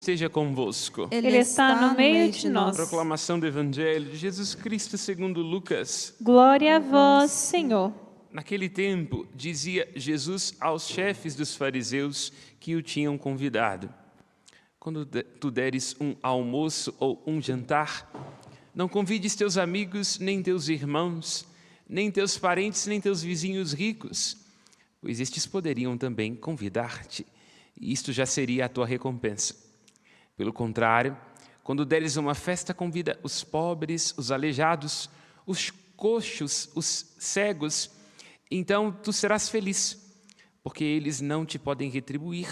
Esteja convosco. Ele está no meio de nós. Proclamação do Evangelho de Jesus Cristo segundo Lucas. Glória a vós, Senhor. Naquele tempo, dizia Jesus aos chefes dos fariseus que o tinham convidado: quando tu deres um almoço ou um jantar, não convides teus amigos, nem teus irmãos, nem teus parentes, nem teus vizinhos ricos, pois estes poderiam também convidar-te, e isto já seria a tua recompensa. Pelo contrário, quando deres uma festa, convida os pobres, os aleijados, os coxos, os cegos, então tu serás feliz, porque eles não te podem retribuir,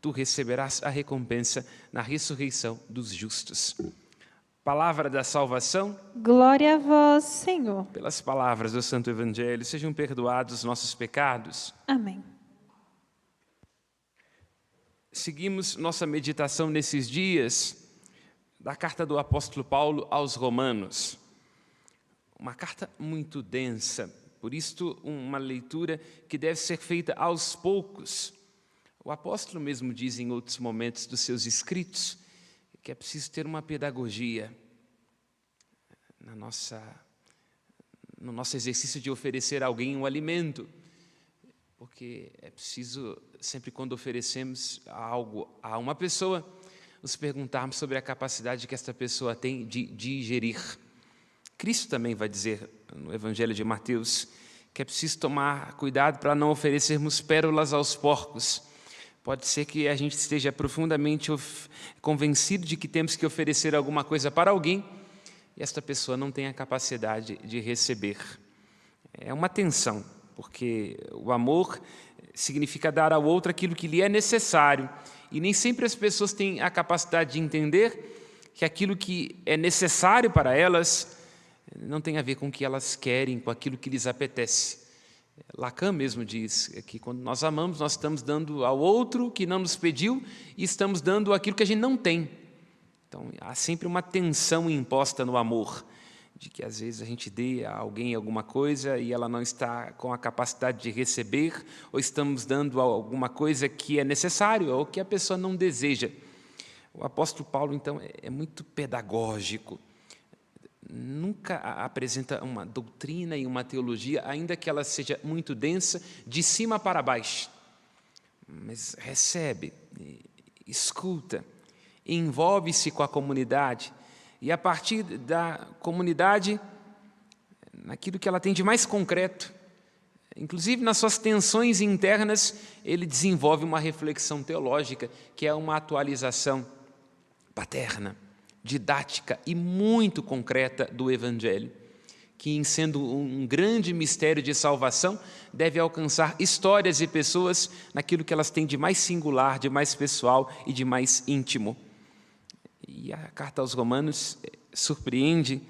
tu receberás a recompensa na ressurreição dos justos. Palavra da salvação. Glória a vós, Senhor. Pelas palavras do Santo Evangelho, sejam perdoados os nossos pecados. Amém. Seguimos nossa meditação nesses dias da carta do apóstolo Paulo aos Romanos. Uma carta muito densa, por isso uma leitura que deve ser feita aos poucos. O apóstolo mesmo diz em outros momentos dos seus escritos que é preciso ter uma pedagogia no nosso exercício de oferecer a alguém um alimento. Porque é preciso, sempre quando oferecemos algo a uma pessoa, nos perguntarmos sobre a capacidade que esta pessoa tem de digerir. Cristo também vai dizer no Evangelho de Mateus que é preciso tomar cuidado para não oferecermos pérolas aos porcos. Pode ser que a gente esteja profundamente convencido de que temos que oferecer alguma coisa para alguém e esta pessoa não tem a capacidade de receber. É uma tensão. Porque o amor significa dar ao outro aquilo que lhe é necessário. E nem sempre as pessoas têm a capacidade de entender que aquilo que é necessário para elas não tem a ver com o que elas querem, com aquilo que lhes apetece. Lacan mesmo diz que quando nós amamos, nós estamos dando ao outro que não nos pediu e estamos dando aquilo que a gente não tem. Então, há sempre uma tensão imposta no amor, de que às vezes a gente dê a alguém alguma coisa e ela não está com a capacidade de receber, ou estamos dando alguma coisa que é necessário ou que a pessoa não deseja. O apóstolo Paulo, então, é muito pedagógico. Nunca apresenta uma doutrina e uma teologia, ainda que ela seja muito densa, de cima para baixo. Mas recebe, escuta, envolve-se com a comunidade, e a partir da comunidade, naquilo que ela tem de mais concreto, inclusive nas suas tensões internas, ele desenvolve uma reflexão teológica, que é uma atualização paterna, didática e muito concreta do Evangelho, que, sendo um grande mistério de salvação, deve alcançar histórias e pessoas naquilo que elas têm de mais singular, de mais pessoal e de mais íntimo. E a carta aos Romanos surpreende,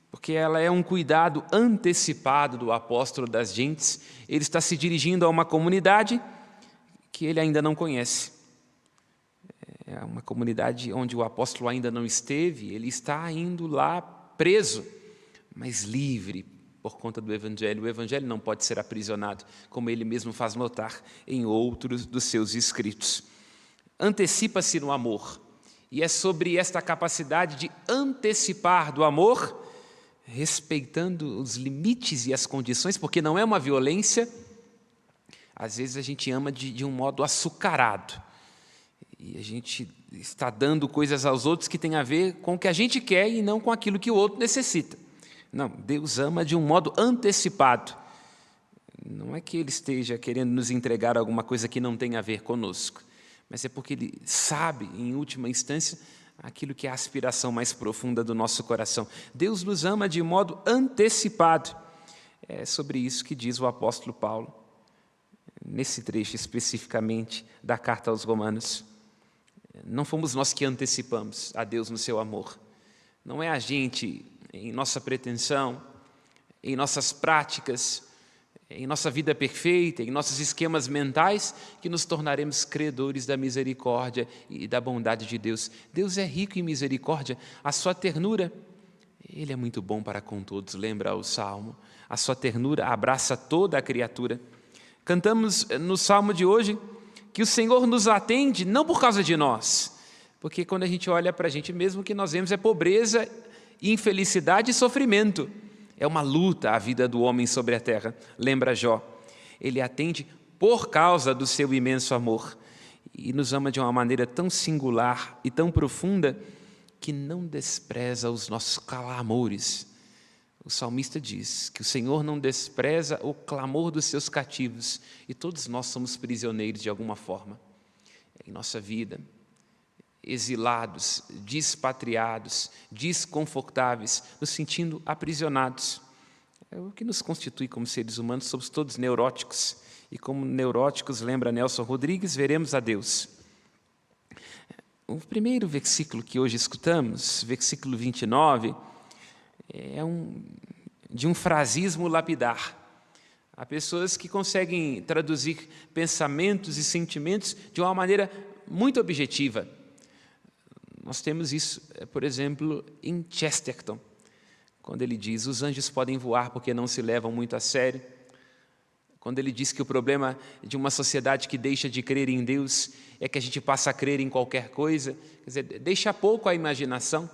porque ela é um cuidado antecipado do apóstolo das gentes. Ele está se dirigindo a uma comunidade que ele ainda não conhece. É uma comunidade onde o apóstolo ainda não esteve, ele está indo lá preso, mas livre por conta do Evangelho. O Evangelho não pode ser aprisionado, como ele mesmo faz notar em outros dos seus escritos. Antecipa-se no amor. E é sobre esta capacidade de antecipar do amor, respeitando os limites e as condições, porque não é uma violência. Às vezes a gente ama de um modo açucarado. E a gente está dando coisas aos outros que têm a ver com o que a gente quer e não com aquilo que o outro necessita. Não, Deus ama de um modo antecipado. Não é que Ele esteja querendo nos entregar alguma coisa que não tem a ver conosco, mas é porque Ele sabe, em última instância, aquilo que é a aspiração mais profunda do nosso coração. Deus nos ama de modo antecipado. É sobre isso que diz o apóstolo Paulo, nesse trecho especificamente da carta aos Romanos. Não fomos nós que antecipamos a Deus no seu amor. Não é a gente, em nossa pretensão, em nossas práticas, em nossa vida perfeita, em nossos esquemas mentais, que nos tornaremos credores da misericórdia e da bondade de Deus. Deus é rico em misericórdia, a sua ternura, Ele é muito bom para com todos, lembra o Salmo, a sua ternura abraça toda a criatura. Cantamos no Salmo de hoje que o Senhor nos atende não por causa de nós, Porque quando a gente olha para a gente mesmo, o que nós vemos é pobreza, infelicidade e sofrimento. É uma luta a vida do homem sobre a terra. Lembra Jó? Ele atende por causa do seu imenso amor e nos ama de uma maneira tão singular e tão profunda que não despreza os nossos clamores. O salmista diz que o Senhor não despreza o clamor dos seus cativos, e todos nós somos prisioneiros de alguma forma em nossa vida, exilados, despatriados, desconfortáveis, nos sentindo aprisionados. É o que nos constitui como seres humanos. Somos todos neuróticos, e como neuróticos, lembra Nelson Rodrigues, veremos a Deus. O primeiro versículo que hoje escutamos, versículo 29, é de um frasismo lapidar. Há pessoas que conseguem traduzir pensamentos e sentimentos de uma maneira muito objetiva. Nós temos isso, por exemplo, em Chesterton, quando ele diz: os anjos podem voar porque não se levam muito a sério. Quando ele diz que o problema de uma sociedade que deixa de crer em Deus é que a gente passa a crer em qualquer coisa, quer dizer, deixa pouco a imaginação.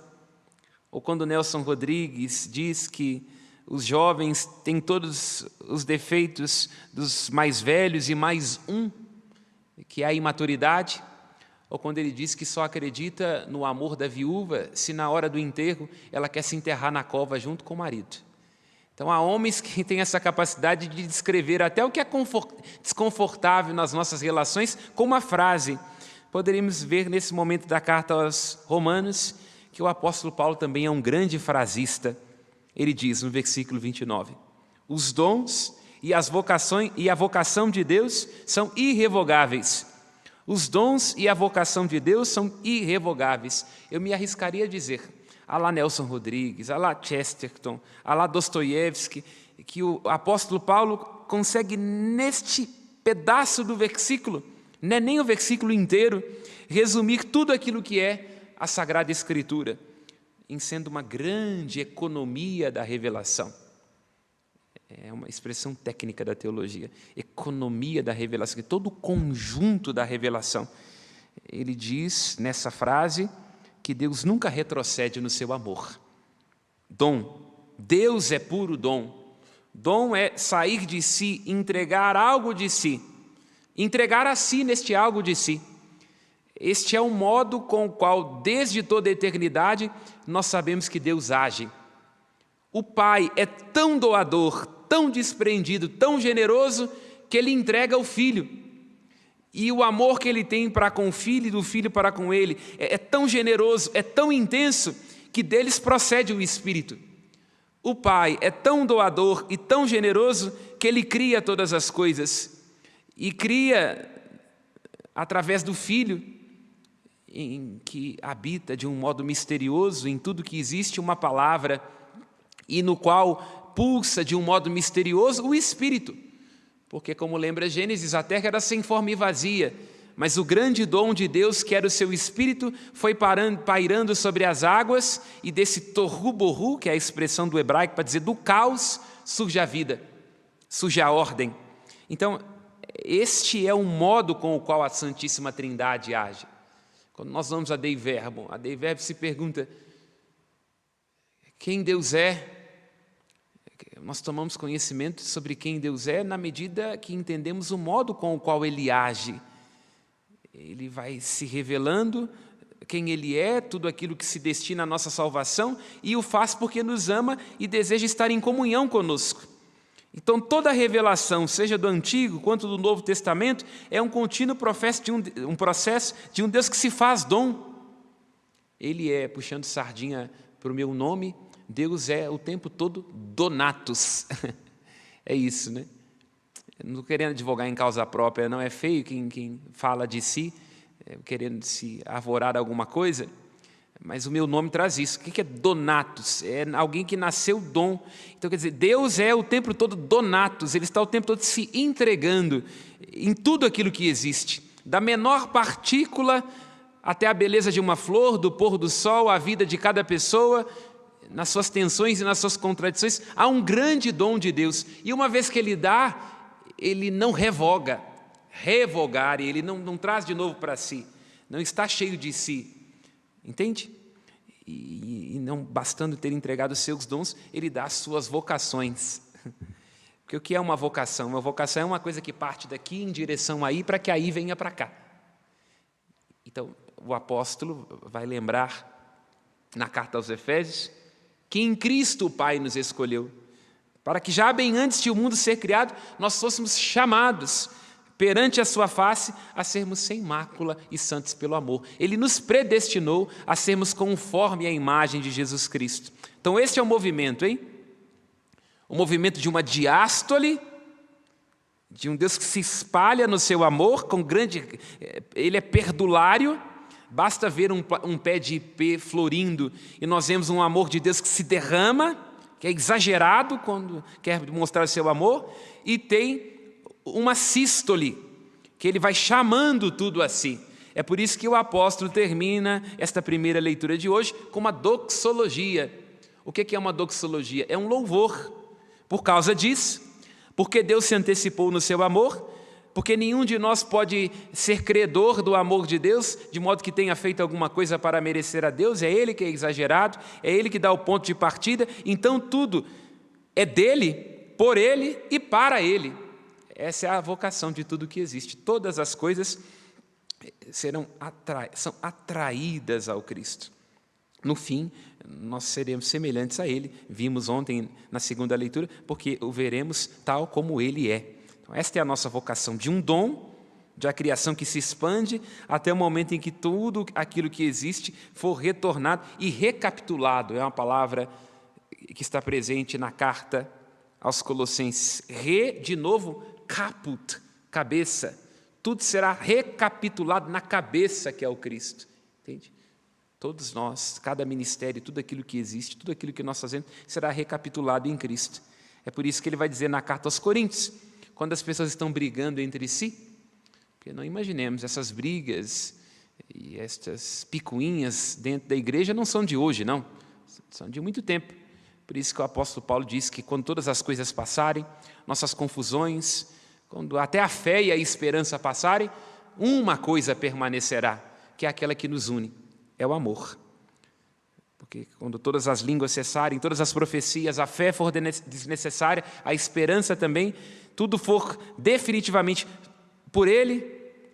Ou quando Nelson Rodrigues diz que os jovens têm todos os defeitos dos mais velhos e mais um, que é a imaturidade. Ou quando ele diz que só acredita no amor da viúva se na hora do enterro ela quer se enterrar na cova junto com o marido. Então, há homens que têm essa capacidade de descrever até o que é desconfortável nas nossas relações com uma frase. Poderíamos ver nesse momento da carta aos Romanos que o apóstolo Paulo também é um grande frasista. Ele diz no versículo 29, os dons e a vocação de Deus são irrevogáveis. Os dons e a vocação de Deus são irrevogáveis. Eu me arriscaria a dizer, a lá Nelson Rodrigues, a lá Chesterton, a lá Dostoiévski, que o apóstolo Paulo consegue neste pedaço do versículo, não é nem o versículo inteiro, resumir tudo aquilo que é a Sagrada Escritura, em sendo uma grande economia da revelação. É uma expressão técnica da teologia, economia da revelação, que todo o conjunto da revelação. Ele diz nessa frase que Deus nunca retrocede no seu amor. Dom. Deus é puro dom. Dom é sair de si, entregar algo de si. Entregar a si neste algo de si. Este é o modo com o qual, desde toda a eternidade, nós sabemos que Deus age. O Pai é tão doador, tão desprendido, tão generoso, que Ele entrega o Filho. E o amor que Ele tem para com o Filho e do Filho para com Ele é tão generoso, é tão intenso, que deles procede o Espírito. O Pai é tão doador e tão generoso que Ele cria todas as coisas. E cria, através do Filho, em que habita de um modo misterioso em tudo que existe uma palavra, e no qual pulsa de um modo misterioso o Espírito. Porque, como lembra Gênesis, a terra era sem forma e vazia, mas o grande dom de Deus, que era o seu Espírito, foi pairando sobre as águas, e desse tohu bohu, que é a expressão do hebraico para dizer do caos, surge a vida, surge a ordem. Então, este é o modo com o qual a Santíssima Trindade age. Quando nós vamos a Dei Verbo se pergunta quem Deus é. Nós tomamos conhecimento sobre quem Deus é na medida que entendemos o modo com o qual Ele age. Ele vai se revelando quem Ele é, tudo aquilo que se destina à nossa salvação, e o faz porque nos ama e deseja estar em comunhão conosco. Então, toda a revelação, seja do Antigo quanto do Novo Testamento, é um contínuo processo de um Deus que se faz dom. Ele é, puxando sardinha para o meu nome, Deus é o tempo todo donatus. É isso, né? Não estou querendo advogar em causa própria, não é feio quem fala de si, querendo se arvorar alguma coisa, mas o meu nome traz isso. O que é donatus? É alguém que nasceu dom. Então, quer dizer, Deus é o tempo todo donatus, Ele está o tempo todo se entregando em tudo aquilo que existe, da menor partícula até a beleza de uma flor, do pôr do sol, a vida de cada pessoa, nas suas tensões e nas suas contradições. Há um grande dom de Deus, e uma vez que Ele dá, Ele não revogar, Ele não traz de novo para si, não está cheio de si. Entende? E não bastando ter entregado os seus dons, ele dá as suas vocações. Porque o que é uma vocação? Uma vocação é uma coisa que parte daqui em direção aí, para que aí venha para cá. Então, o apóstolo vai lembrar, na carta aos Efésios, que em Cristo o Pai nos escolheu, para que já bem antes de o mundo ser criado, nós fôssemos chamados perante a sua face a sermos sem mácula e santos pelo amor. Ele nos predestinou a sermos conforme a imagem de Jesus Cristo. Então esse é o movimento, hein? O movimento de uma diástole, de um Deus que se espalha no seu amor, com grande... Ele é perdulário, basta ver um pé de ipê florindo e nós vemos um amor de Deus que se derrama, que é exagerado quando quer mostrar o seu amor, e tem uma sístole, que ele vai chamando tudo a si. É por isso que o apóstolo termina esta primeira leitura de hoje com uma doxologia. O que é uma doxologia? É um louvor. Por causa disso, porque Deus se antecipou no seu amor, porque nenhum de nós pode ser credor do amor de Deus, de modo que tenha feito alguma coisa para merecer a Deus, é Ele que é exagerado, é Ele que dá o ponto de partida, então tudo é dele, por Ele e para Ele. Essa é a vocação de tudo que existe. Todas as coisas são atraídas ao Cristo. No fim, nós seremos semelhantes a Ele. Vimos ontem na segunda leitura, porque o veremos tal como Ele é. Então, esta é a nossa vocação, de um dom, de a criação que se expande, até o momento em que tudo aquilo que existe for retornado e recapitulado. É uma palavra que está presente na carta aos Colossenses. De novo, caput, cabeça. Tudo será recapitulado na cabeça que é o Cristo. Entende? Todos nós, cada ministério, tudo aquilo que existe, tudo aquilo que nós fazemos, será recapitulado em Cristo. É por isso que ele vai dizer na carta aos Coríntios, quando as pessoas estão brigando entre si, porque não imaginemos, essas brigas e estas picuinhas dentro da igreja não são de hoje, não. São de muito tempo. Por isso que o apóstolo Paulo diz que quando todas as coisas passarem, nossas confusões, quando até a fé e a esperança passarem, uma coisa permanecerá, que é aquela que nos une, é o amor. Porque quando todas as línguas cessarem, todas as profecias, a fé for desnecessária, a esperança também, tudo for definitivamente por Ele,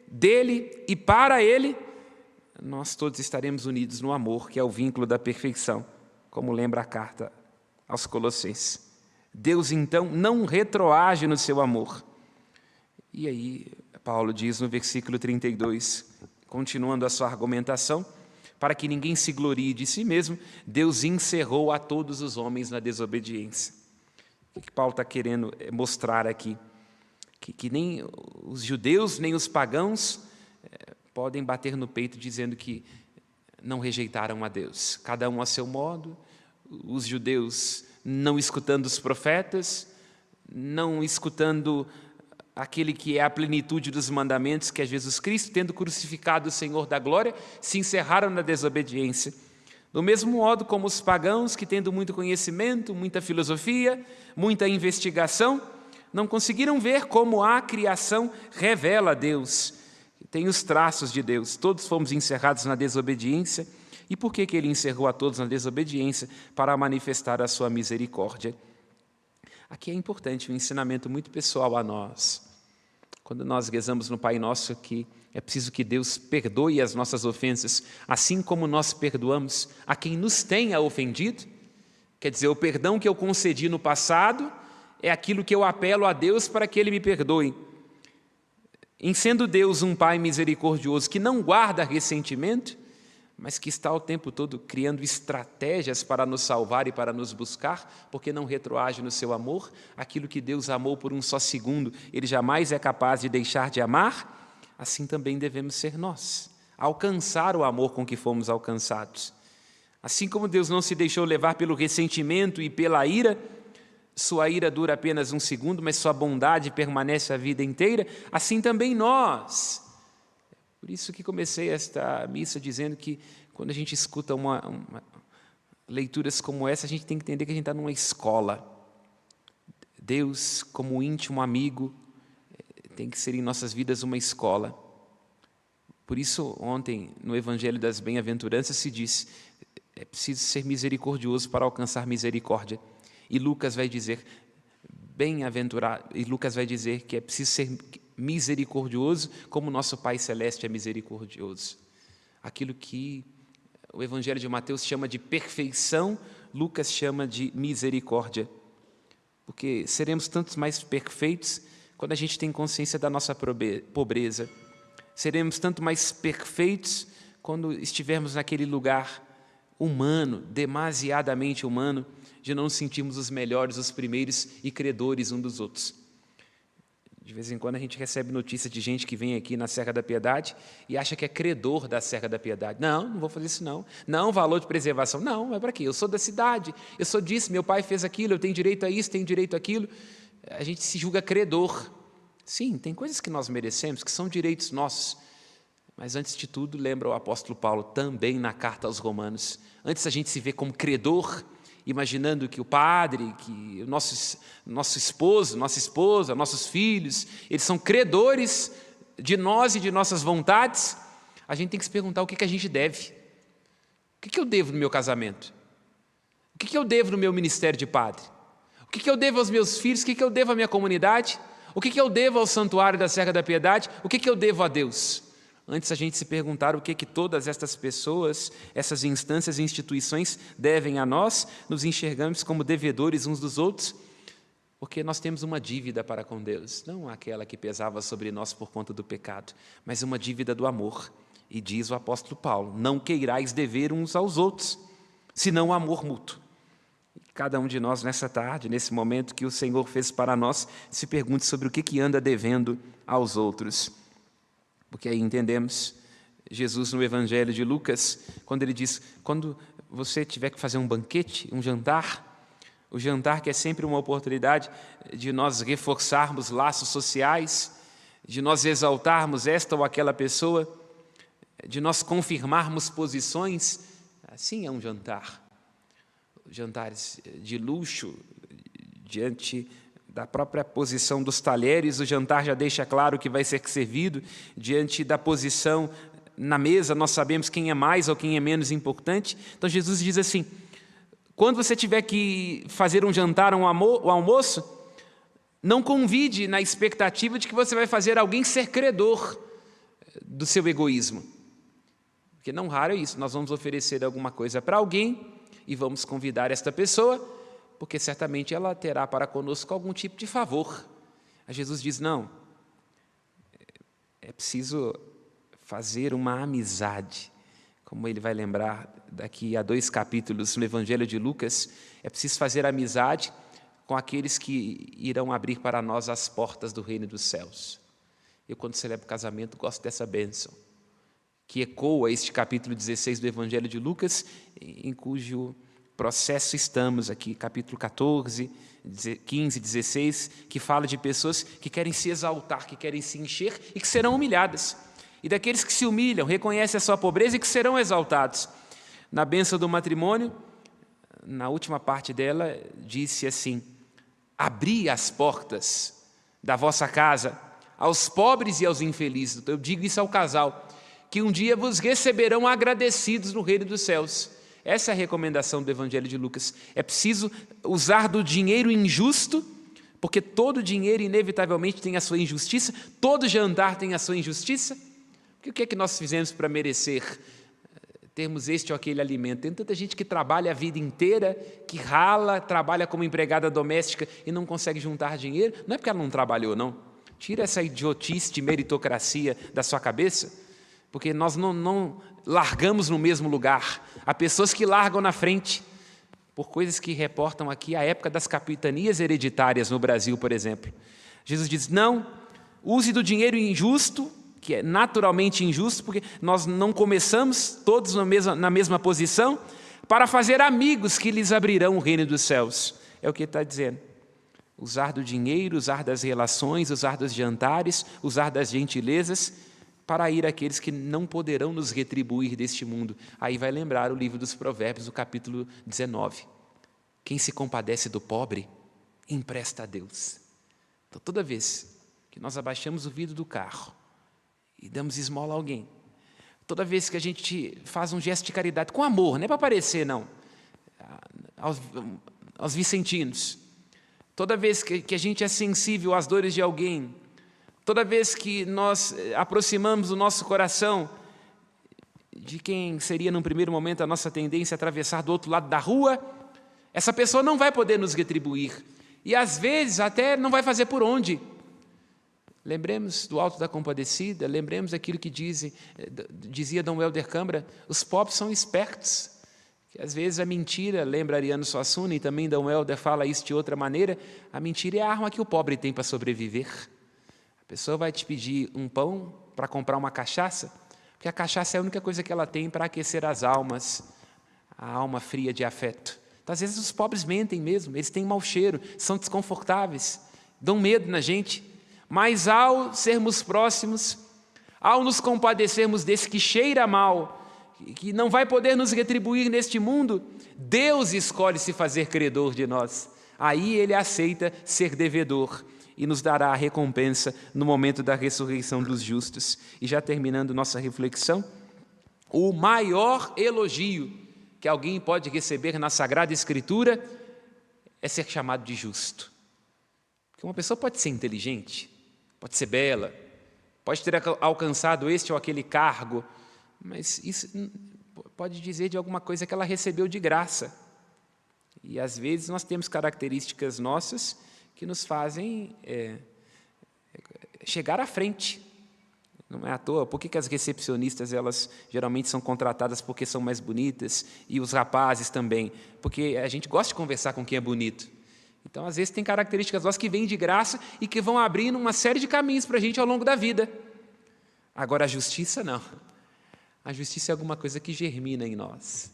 dele e para Ele, nós todos estaremos unidos no amor, que é o vínculo da perfeição, como lembra a carta aos Colossenses. Deus, então, não retroage no seu amor. E aí, Paulo diz no versículo 32, continuando a sua argumentação, para que ninguém se glorie de si mesmo, Deus encerrou a todos os homens na desobediência. O que Paulo está querendo mostrar aqui? Que nem os judeus, nem os pagãos podem bater no peito dizendo que não rejeitaram a Deus. Cada um a seu modo, os judeus não escutando os profetas, não escutando aquele que é a plenitude dos mandamentos, que é Jesus Cristo, tendo crucificado o Senhor da glória, se encerraram na desobediência. Do mesmo modo como os pagãos, que tendo muito conhecimento, muita filosofia, muita investigação, não conseguiram ver como a criação revela a Deus, tem os traços de Deus. Todos fomos encerrados na desobediência. E por que Ele encerrou a todos na desobediência? Para manifestar a sua misericórdia. Aqui é importante um ensinamento muito pessoal a nós. Quando nós rezamos no Pai Nosso que é preciso que Deus perdoe as nossas ofensas, assim como nós perdoamos a quem nos tenha ofendido. Quer dizer, o perdão que eu concedi no passado é aquilo que eu apelo a Deus para que Ele me perdoe. Em sendo Deus um Pai misericordioso que não guarda ressentimento, mas que está o tempo todo criando estratégias para nos salvar e para nos buscar, porque não retroage no seu amor, aquilo que Deus amou por um só segundo, Ele jamais é capaz de deixar de amar, assim também devemos ser nós, alcançar o amor com que fomos alcançados. Assim como Deus não se deixou levar pelo ressentimento e pela ira, sua ira dura apenas um segundo, mas sua bondade permanece a vida inteira, assim também nós. Por isso que comecei esta missa dizendo que quando a gente escuta leituras como essa, a gente tem que entender que a gente está numa escola. Deus, como íntimo amigo, tem que ser em nossas vidas uma escola. Por isso, ontem, no Evangelho das Bem-aventuranças, se diz: é preciso ser misericordioso para alcançar misericórdia. E Lucas vai dizer: bem-aventurado, e Lucas vai dizer que é preciso ser misericordioso como nosso Pai Celeste é misericordioso. Aquilo que o Evangelho de Mateus chama de perfeição, Lucas chama de misericórdia. Porque seremos tanto mais perfeitos quando a gente tem consciência da nossa pobreza. Seremos tanto mais perfeitos quando estivermos naquele lugar humano, demasiadamente humano, de não nos sentirmos os melhores, os primeiros e credores uns dos outros. De vez em quando a gente recebe notícia de gente que vem aqui na Serra da Piedade e acha que é credor da Serra da Piedade. Não, não vou fazer isso não. Não, valor de preservação. Não, é para quê? Eu sou da cidade, eu sou disso, meu pai fez aquilo, eu tenho direito a isso, tenho direito àquilo. A gente se julga credor. Sim, tem coisas que nós merecemos, que são direitos nossos. Mas antes de tudo, lembra o apóstolo Paulo, também na carta aos Romanos, antes a gente se vê como credor, imaginando que o padre, que o nosso esposo, nossa esposa, nossos filhos, eles são credores de nós e de nossas vontades, a gente tem que se perguntar o que a gente deve. O que eu devo no meu casamento? O que eu devo no meu ministério de padre? O que eu devo aos meus filhos? O que eu devo à minha comunidade? O que eu devo ao santuário da Serra da Piedade? O que eu devo a Deus? Antes a gente se perguntar o que todas estas pessoas, essas instâncias e instituições devem a nós, nos enxergamos como devedores uns dos outros, porque nós temos uma dívida para com Deus, não aquela que pesava sobre nós por conta do pecado, mas uma dívida do amor. E diz o apóstolo Paulo: não queirais dever uns aos outros, senão amor mútuo. Cada um de nós nessa tarde, nesse momento que o Senhor fez para nós, se pergunte sobre o que anda devendo aos outros. Porque aí entendemos Jesus no Evangelho de Lucas, quando ele diz: quando você tiver que fazer um banquete, um jantar, o jantar que é sempre uma oportunidade de nós reforçarmos laços sociais, de nós exaltarmos esta ou aquela pessoa, de nós confirmarmos posições, assim é um jantar. Jantares de luxo, diante da própria posição dos talheres, o jantar já deixa claro o que vai ser servido. Diante da posição na mesa, nós sabemos quem é mais ou quem é menos importante. Então Jesus diz assim: quando você tiver que fazer um jantar, um almoço, não convide na expectativa de que você vai fazer alguém ser credor do seu egoísmo. Porque não raro é isso, nós vamos oferecer alguma coisa para alguém e vamos convidar esta pessoa, porque certamente ela terá para conosco algum tipo de favor. Aí Jesus diz: não, é preciso fazer uma amizade, como ele vai lembrar daqui a 2 capítulos no Evangelho de Lucas, é preciso fazer amizade com aqueles que irão abrir para nós as portas do reino dos céus. Eu, quando celebro casamento, gosto dessa bênção, que ecoa este capítulo 16 do Evangelho de Lucas, em cujo processo estamos aqui, capítulo 14, 15, 16, que fala de pessoas que querem se exaltar, que querem se encher e que serão humilhadas. E daqueles que se humilham, reconhecem a sua pobreza e que serão exaltados. Na bênção do matrimônio, na última parte dela, disse assim: abri as portas da vossa casa aos pobres e aos infelizes. Eu digo isso ao casal, que um dia vos receberão agradecidos no reino dos céus. Essa é a recomendação do Evangelho de Lucas. É preciso usar do dinheiro injusto, porque todo dinheiro inevitavelmente tem a sua injustiça, todo jantar tem a sua injustiça. Porque o que é que nós fizemos para merecer termos este ou aquele alimento? Tem tanta gente que trabalha a vida inteira, que rala, trabalha como empregada doméstica e não consegue juntar dinheiro. Não é porque ela não trabalhou, não. Tira essa idiotice de meritocracia da sua cabeça, porque nós não largamos no mesmo lugar. Há pessoas que largam na frente, por coisas que reportam aqui a época das capitanias hereditárias no Brasil, por exemplo. Jesus diz: não, use do dinheiro injusto, que é naturalmente injusto, porque nós não começamos todos na mesma posição, para fazer amigos que lhes abrirão o reino dos céus. É o que ele está dizendo. Usar do dinheiro, usar das relações, usar dos jantares, usar das gentilezas, para ir àqueles que não poderão nos retribuir deste mundo. Aí vai lembrar o livro dos Provérbios, o capítulo 19. Quem se compadece do pobre, empresta a Deus. Então, toda vez que nós abaixamos o vidro do carro e damos esmola a alguém, Toda vez que a gente faz um gesto de caridade, com amor, não é para aparecer, não, aos vicentinos. Toda vez que a gente é sensível às dores de alguém, toda vez que nós aproximamos o nosso coração de quem seria, num primeiro momento, a nossa tendência a atravessar do outro lado da rua, essa pessoa não vai poder nos retribuir. E, às vezes, até não vai fazer por onde. Lembremos do Alto da Compadecida, lembremos aquilo que dizia Dom Helder Câmara, os pobres são espertos. Que, às vezes, a mentira, lembra Ariano Suassuna, e também Dom Helder fala isso de outra maneira, a mentira é a arma que o pobre tem para sobreviver. A pessoa vai te pedir um pão para comprar uma cachaça, porque a cachaça é a única coisa que ela tem para aquecer as almas, a alma fria de afeto. Então, às vezes os pobres mentem mesmo, eles têm mau cheiro, são desconfortáveis, dão medo na gente, mas ao sermos próximos, ao nos compadecermos desse que cheira mal, que não vai poder nos retribuir neste mundo, Deus escolhe se fazer credor de nós. Aí Ele aceita ser devedor e nos dará a recompensa no momento da ressurreição dos justos. E já terminando nossa reflexão, o maior elogio que alguém pode receber na Sagrada Escritura é ser chamado de justo. Porque uma pessoa pode ser inteligente, pode ser bela, pode ter alcançado este ou aquele cargo, mas isso pode dizer de alguma coisa que ela recebeu de graça. E às vezes nós temos características nossas que nos fazem chegar à frente. Não é à toa, por que as recepcionistas elas geralmente são contratadas porque são mais bonitas e os rapazes também? Porque a gente gosta de conversar com quem é bonito. Então, às vezes, tem características nossas que vêm de graça e que vão abrindo uma série de caminhos para a gente ao longo da vida. Agora, a justiça não. A justiça é alguma coisa que germina em nós.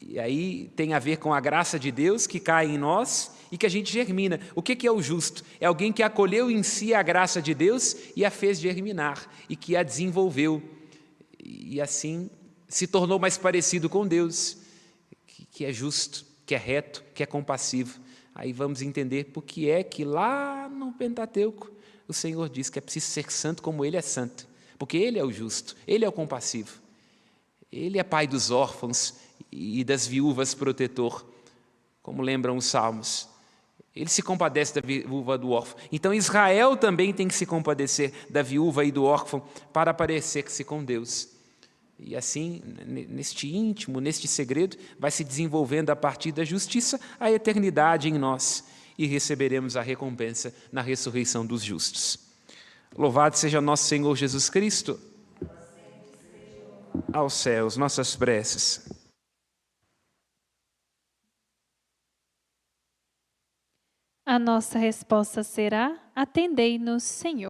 E aí tem a ver com a graça de Deus que cai em nós e que a gente germina. O que é o justo? É alguém que acolheu em si a graça de Deus e a fez germinar, e que a desenvolveu, e assim se tornou mais parecido com Deus, que é justo, que é reto, que é compassivo. Aí vamos entender por que é que lá no Pentateuco o Senhor diz que é preciso ser santo como Ele é santo, porque Ele é o justo, Ele é o compassivo, Ele é pai dos órfãos e das viúvas protetor, como lembram os Salmos. Ele se compadece da viúva do órfão. Então Israel também tem que se compadecer da viúva e do órfão para parecer-se com Deus. E assim, neste íntimo, neste segredo, vai se desenvolvendo a partir da justiça a eternidade em nós, e receberemos a recompensa na ressurreição dos justos. Louvado seja nosso Senhor Jesus Cristo. Aos céus, nossas preces. A nossa resposta será: atendei-nos, Senhor.